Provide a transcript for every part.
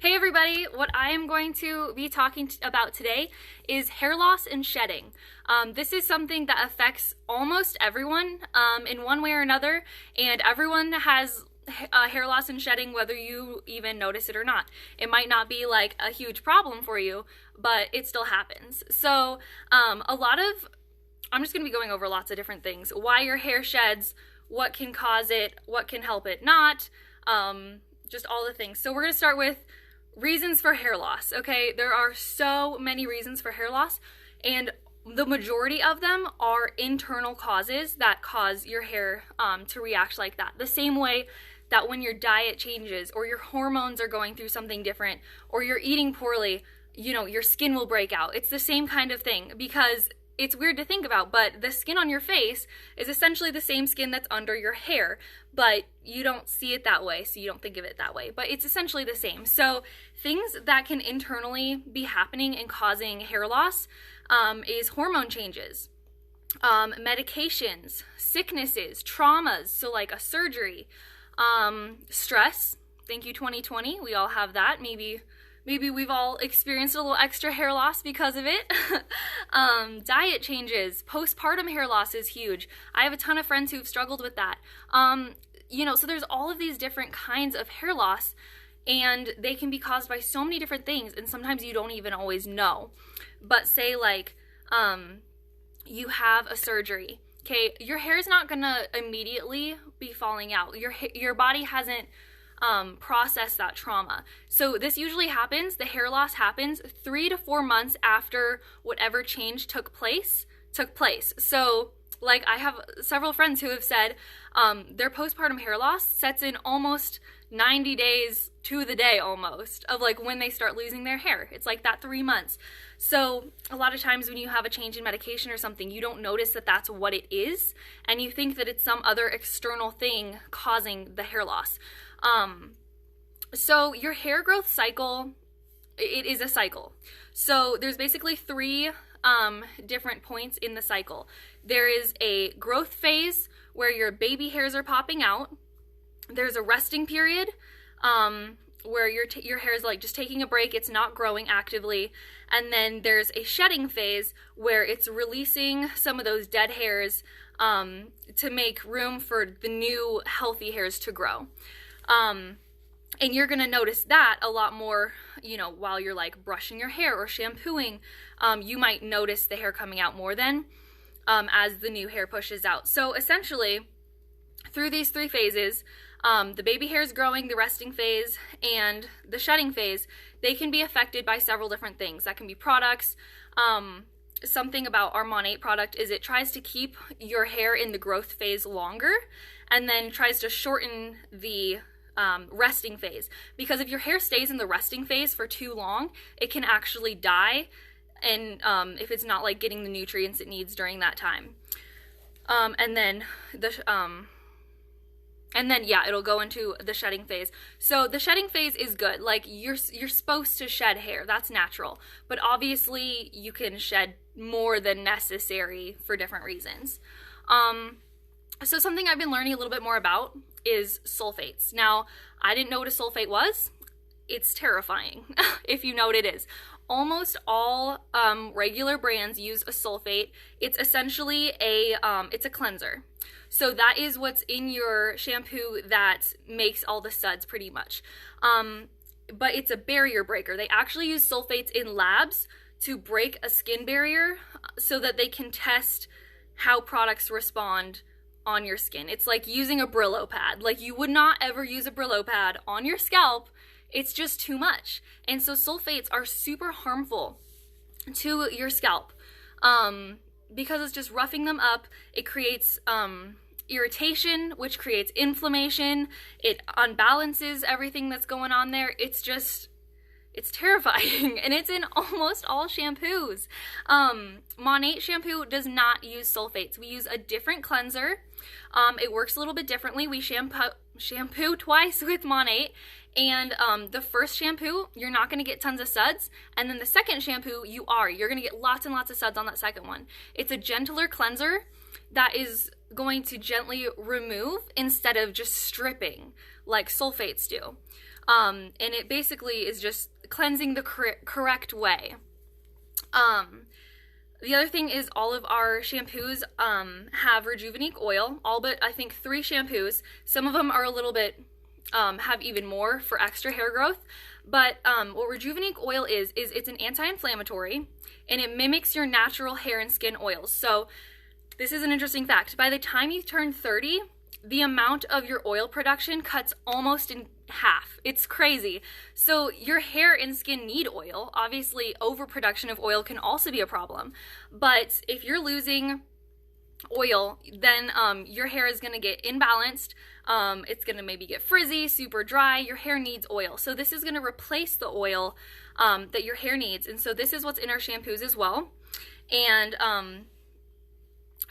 Hey everybody, what I am going to be talking about today is hair loss and shedding. This is something that affects almost everyone in one way or another, and everyone has hair loss and shedding whether you even notice it or not. It might not be like a huge problem for you, but it still happens. So I'm just going to be going over lots of different things. Why your hair sheds, what can cause it, what can help it not, just all the things. So we're going to start with reasons for hair loss, okay? There are so many reasons for hair loss, and the majority of them are internal causes that cause your hair to react like that. The same way that when your diet changes, or your hormones are going through something different, or you're eating poorly, your skin will break out. It's the same kind of thing, because it's weird to think about, but the skin on your face is essentially the same skin that's under your hair, but you don't see it that way, so you don't think of it that way, but it's essentially the same. So things that can internally be happening and causing hair loss is hormone changes, medications, sicknesses, traumas, so like a surgery, stress. Thank you 2020, we all have that. Maybe we've all experienced a little extra hair loss because of it. Diet changes, postpartum hair loss is huge. I have a ton of friends who've struggled with that. So there's all of these different kinds of hair loss, and they can be caused by so many different things, and sometimes you don't even always know. But say like, you have a surgery, okay? Your hair is not gonna immediately be falling out. Your body hasn't process that trauma. So this usually happens, the hair loss happens 3 to 4 months after whatever change took place. So like I have several friends who have said their postpartum hair loss sets in almost 90 days to the day almost of like when they start losing their hair. It's like that 3 months. So a lot of times when you have a change in medication or something, you don't notice that that's what it is, and you think that it's some other external thing causing the hair loss. So your hair growth cycle, it is a cycle. So there's basically 3 different points in the cycle. There is a growth phase where your baby hairs are popping out. There's a resting period where your hair is like just taking a break, it's not growing actively. And then there's a shedding phase where it's releasing some of those dead hairs to make room for the new healthy hairs to grow. And you're gonna notice that a lot more, while you're like brushing your hair or shampooing. You might notice the hair coming out more then as the new hair pushes out. So essentially, through these 3 phases, the baby hairs growing, the resting phase, and the shedding phase, they can be affected by several different things. That can be products. Something about our Monate product is it tries to keep your hair in the growth phase longer, and then tries to shorten the resting phase, because if your hair stays in the resting phase for too long, it can actually die, and if it's not like getting the nutrients it needs during that time. And then it'll go into the shedding phase. So the shedding phase is good. Like you're supposed to shed hair. That's natural. But obviously you can shed more than necessary for different reasons. So something I've been learning a little bit more about is sulfates. Now, I didn't know what a sulfate was. It's terrifying if you know what it is. Almost all regular brands use a sulfate. It's essentially it's a cleanser. So that is what's in your shampoo that makes all the suds pretty much. But it's a barrier breaker. They actually use sulfates in labs to break a skin barrier so that they can test how products respond on your skin. It's like using a Brillo pad. Like you would not ever use a Brillo pad on your scalp. It's just too much. And so sulfates are super harmful to your scalp because it's just roughing them up. It creates irritation, which creates inflammation. It unbalances everything that's going on there. It's terrifying, and it's in almost all shampoos. Monate shampoo does not use sulfates. We use a different cleanser. It works a little bit differently. We shampoo twice with Monate, and the first shampoo, you're not going to get tons of suds, and then the second shampoo, you're going to get lots and lots of suds on that second one. It's a gentler cleanser that is going to gently remove instead of just stripping like sulfates do. And it basically is just cleansing the correct way. The other thing is all of our shampoos have Rejuvenique oil, all but I think 3 shampoos. Some of them are a little bit, have even more for extra hair growth. But what Rejuvenique oil is it's an anti-inflammatory, and it mimics your natural hair and skin oils. So this is an interesting fact. By the time you turn 30, the amount of your oil production cuts almost in half. It's crazy. So your hair and skin need oil. Obviously, overproduction of oil can also be a problem. But if you're losing oil, then your hair is going to get imbalanced. It's going to maybe get frizzy, super dry. Your hair needs oil. So this is going to replace the oil that your hair needs. And so this is what's in our shampoos as well. And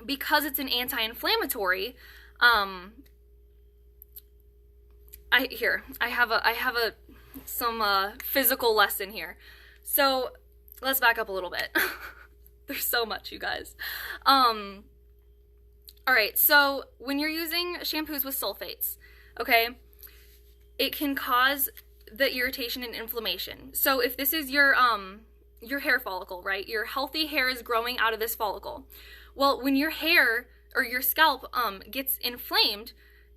because it's an anti-inflammatory, I have some physical lesson here. So let's back up a little bit. There's so much, you guys. All right, so when you're using shampoos with sulfates, okay, it can cause the irritation and inflammation. So if this is your hair follicle, right? Your healthy hair is growing out of this follicle. Well, when your hair or your scalp gets inflamed,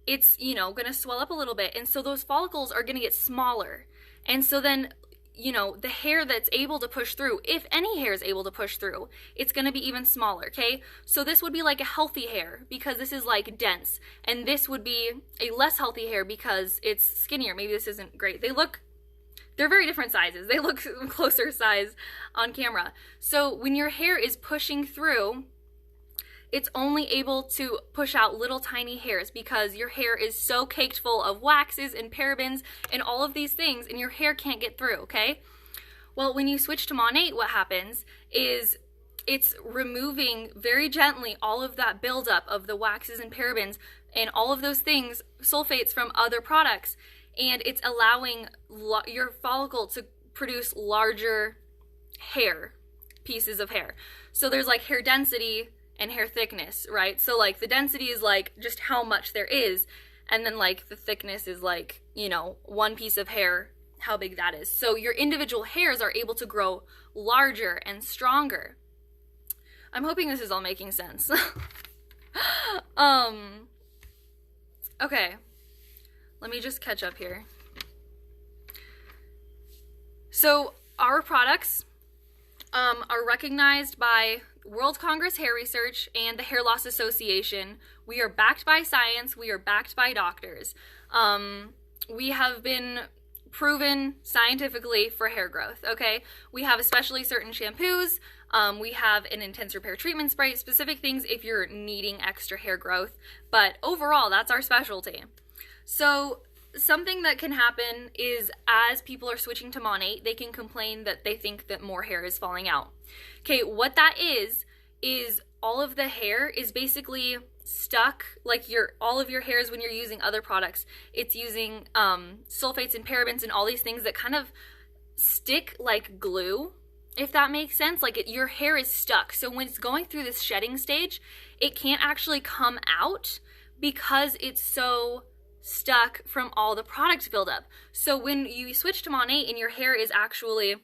it's, going to swell up a little bit. And so those follicles are going to get smaller. And so then, the hair that's able to push through, if any hair is able to push through, it's going to be even smaller, okay? So this would be like a healthy hair because this is like dense. And this would be a less healthy hair because it's skinnier. Maybe this isn't great. They're very different sizes. They look closer size on camera. So when your hair is pushing through, it's only able to push out little tiny hairs because your hair is so caked full of waxes and parabens and all of these things, and your hair can't get through, okay? Well, when you switch to Monate, what happens is it's removing very gently all of that buildup of the waxes and parabens and all of those things, sulfates from other products, and it's allowing your follicle to produce larger hair, pieces of hair. So there's like hair density and hair thickness, right? So like the density is like just how much there is, and then like the thickness is like, one piece of hair, how big that is. So your individual hairs are able to grow larger and stronger. I'm hoping this is all making sense. Okay, let me just catch up here. So our products are recognized by World Congress Hair Research and the Hair Loss Association. We are backed by science. We are backed by doctors. We have been proven scientifically for hair growth, okay? We have especially certain shampoos. We have an intense repair treatment spray, specific things if you're needing extra hair growth. But overall, that's our specialty. So something that can happen is as people are switching to Monate, they can complain that they think that more hair is falling out. Okay, what that is all of the hair is basically stuck, like all of your hairs when you're using other products. It's using sulfates and parabens and all these things that kind of stick like glue, if that makes sense. Like your hair is stuck. So when it's going through this shedding stage, it can't actually come out because it's so stuck from all the product buildup. So when you switch to Monate and your hair is actually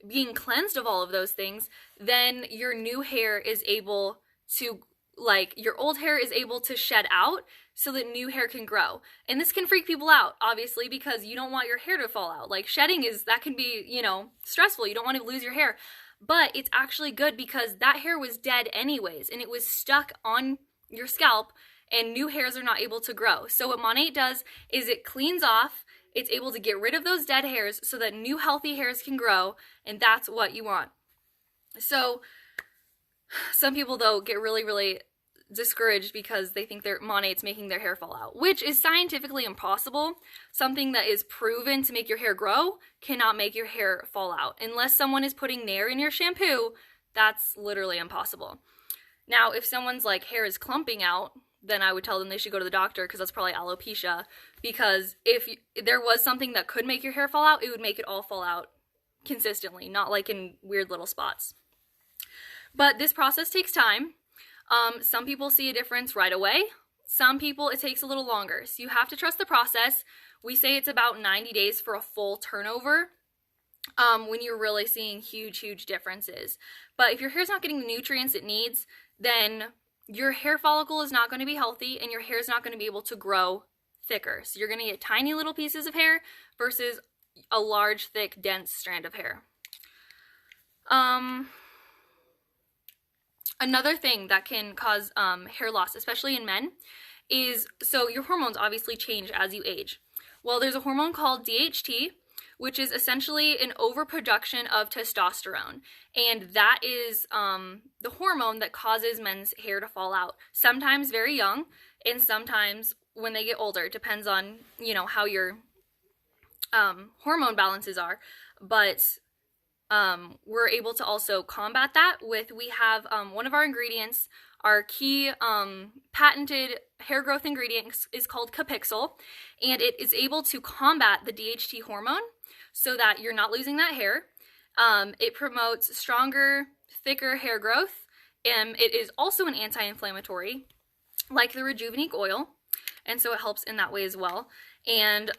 being cleansed of all of those things, then your new hair is able to, like, your old hair is able to shed out so that new hair can grow. And this can freak people out, obviously, because you don't want your hair to fall out. Like, shedding that can be, stressful. You don't want to lose your hair. But it's actually good because that hair was dead anyways, and it was stuck on your scalp, and new hairs are not able to grow. So what Monate does is it cleans off. It's able to get rid of those dead hairs so that new healthy hairs can grow, and that's what you want. So some people, though, get really, really discouraged because they think their Monate's making their hair fall out, which is scientifically impossible. Something that is proven to make your hair grow cannot make your hair fall out. Unless someone is putting Nair in your shampoo, that's literally impossible. Now, if someone's like hair is clumping out, then I would tell them they should go to the doctor because that's probably alopecia. Because if there was something that could make your hair fall out, it would make it all fall out consistently, not like in weird little spots. But this process takes time. Some people see a difference right away. Some people, it takes a little longer. So you have to trust the process. We say it's about 90 days for a full turnover. When you're really seeing huge differences. But if your hair's not getting the nutrients it needs, then your hair follicle is not going to be healthy and your hair is not going to be able to grow thicker. So you're going to get tiny little pieces of hair versus a large, thick, dense strand of hair. Another thing that can cause hair loss, especially in men, is, so your hormones obviously change as you age. Well, there's a hormone called DHT, which is essentially an overproduction of testosterone. And that is the hormone that causes men's hair to fall out. Sometimes very young, and sometimes when they get older. It depends on, you know, how your hormone balances are. But we're able to also combat that with, we have one of our ingredients, our key patented hair growth ingredient is called Capixyl, and it is able to combat the DHT hormone so that you're not losing that hair. It promotes stronger, thicker hair growth, and it is also an anti-inflammatory, like the Rejuvenate oil, and so it helps in that way as well. And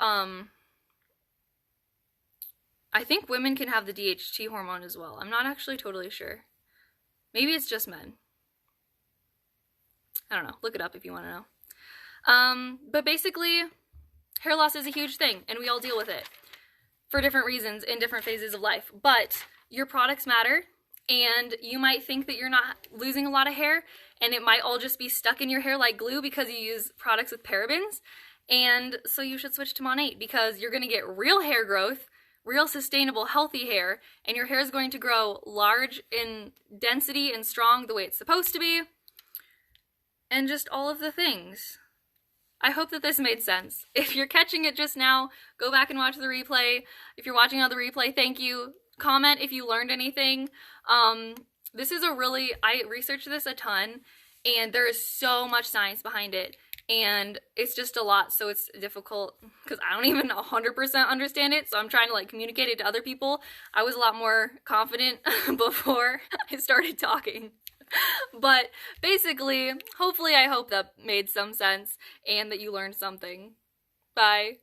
I think women can have the DHT hormone as well. I'm not actually totally sure. Maybe it's just men. I don't know. Look it up if you want to know. But basically, hair loss is a huge thing, and we all deal with it for different reasons in different phases of life. But your products matter, and you might think that you're not losing a lot of hair, and it might all just be stuck in your hair like glue because you use products with parabens. And so you should switch to Monate, because you're going to get real hair growth, real sustainable, healthy hair, and your hair is going to grow large in density and strong the way it's supposed to be, and just all of the things. I hope that this made sense. If you're catching it just now, go back and watch the replay. If you're watching on the replay, thank you. Comment if you learned anything. This is I researched this a ton, and there is so much science behind it, and it's just a lot, so it's difficult because I don't even 100% understand it, so I'm trying to like communicate it to other people. I was a lot more confident before I started talking. But basically, hopefully I hope that made some sense and that you learned something. Bye.